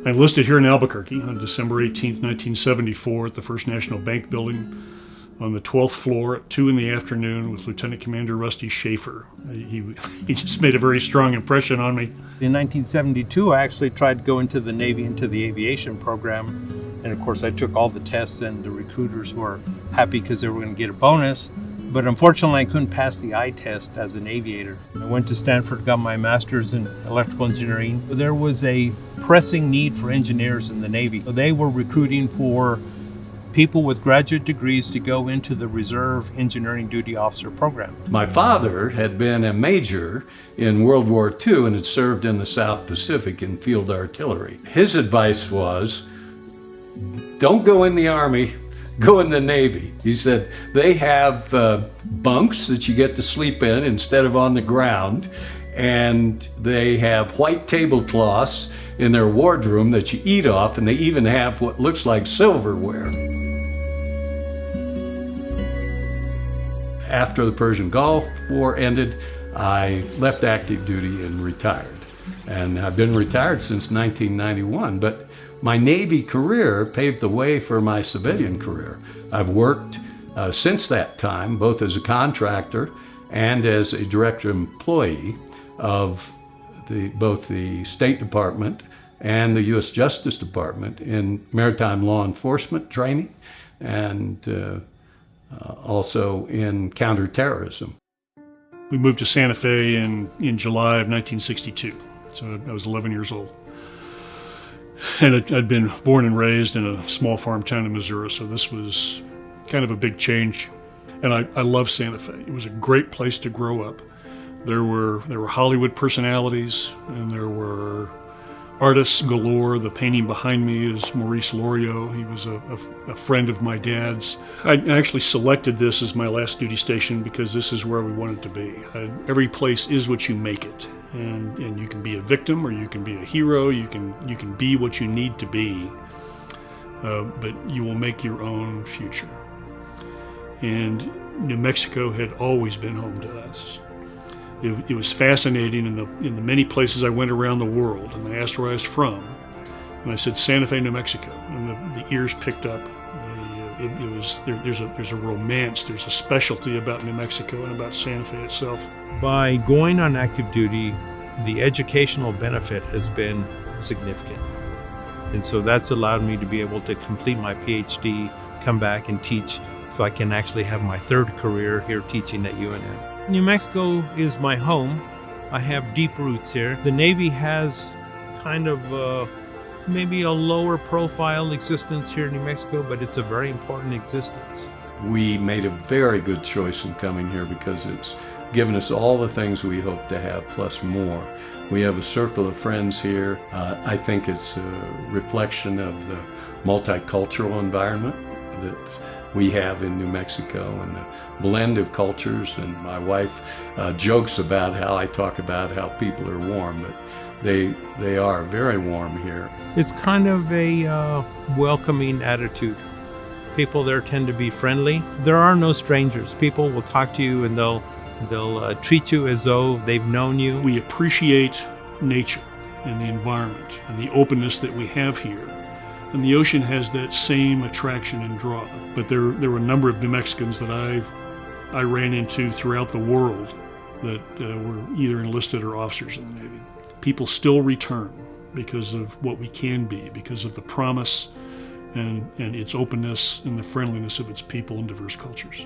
I enlisted here in Albuquerque on December 18th, 1974 at the First National Bank building on the 12th floor at 2 in the afternoon with Lieutenant Commander Rusty Schaefer. He just made a very strong impression on me. In 1972, I actually tried to go into the Navy, into the aviation program. And of course, I took all the tests, and the recruiters were happy because they were going to get a bonus. But unfortunately, I couldn't pass the eye test as an aviator. I went to Stanford, got my master's in electrical engineering. There was a pressing need for engineers in the Navy. They were recruiting for people with graduate degrees to go into the Reserve Engineering Duty Officer program. My father had been a major in World War II and had served in the South Pacific in field artillery. His advice was, don't go in the Army, go in the Navy. He said, they have bunks that you get to sleep in instead of on the ground, and they have white tablecloths in their wardroom that you eat off, and they even have what looks like silverware. After the Persian Gulf War ended, I left active duty and retired. And I've been retired since 1991, but my Navy career paved the way for my civilian career. I've worked since that time, both as a contractor and as a direct employee of both the State Department and the U.S. Justice Department in maritime law enforcement training and also in counterterrorism. We moved to Santa Fe in July of 1962, so I was 11 years old. And I'd been born and raised in a small farm town in Missouri, so this was kind of a big change. And I love Santa Fe. It was a great place to grow up. There were Hollywood personalities, and there were artists galore. The painting behind me is Maurice Loriot. He was a friend of my dad's. I actually selected this as my last duty station because this is where we wanted to be. Every place is what you make it. And you can be a victim or you can be a hero. You can be what you need to be, but you will make your own future. And New Mexico had always been home to us. It was fascinating in the many places I went around the world, and they asked where I was from, and I said Santa Fe, New Mexico, and the ears picked up. There's a romance, there's a specialty about New Mexico and about Santa Fe itself. By going on active duty, the educational benefit has been significant. And so that's allowed me to be able to complete my PhD, come back and teach, so I can actually have my third career here teaching at UNM. New Mexico is my home. I have deep roots here. The Navy has kind of maybe a lower profile existence here in New Mexico, but it's a very important existence. We made a very good choice in coming here because it's given us all the things we hope to have, plus more. We have a circle of friends here. I think it's a reflection of the multicultural environment that we have in New Mexico and the blend of cultures. And my wife jokes about how I talk about how people are warm, but they are very warm here. It's kind of a welcoming attitude. People there tend to be friendly. There are no strangers. People will talk to you and they'll treat you as though they've known you. We appreciate nature and the environment and the openness that we have here. And the ocean has that same attraction and draw. But there were a number of New Mexicans that I ran into throughout the world that were either enlisted or officers in the Navy. People still return because of what we can be, because of the promise and its openness and the friendliness of its people and diverse cultures.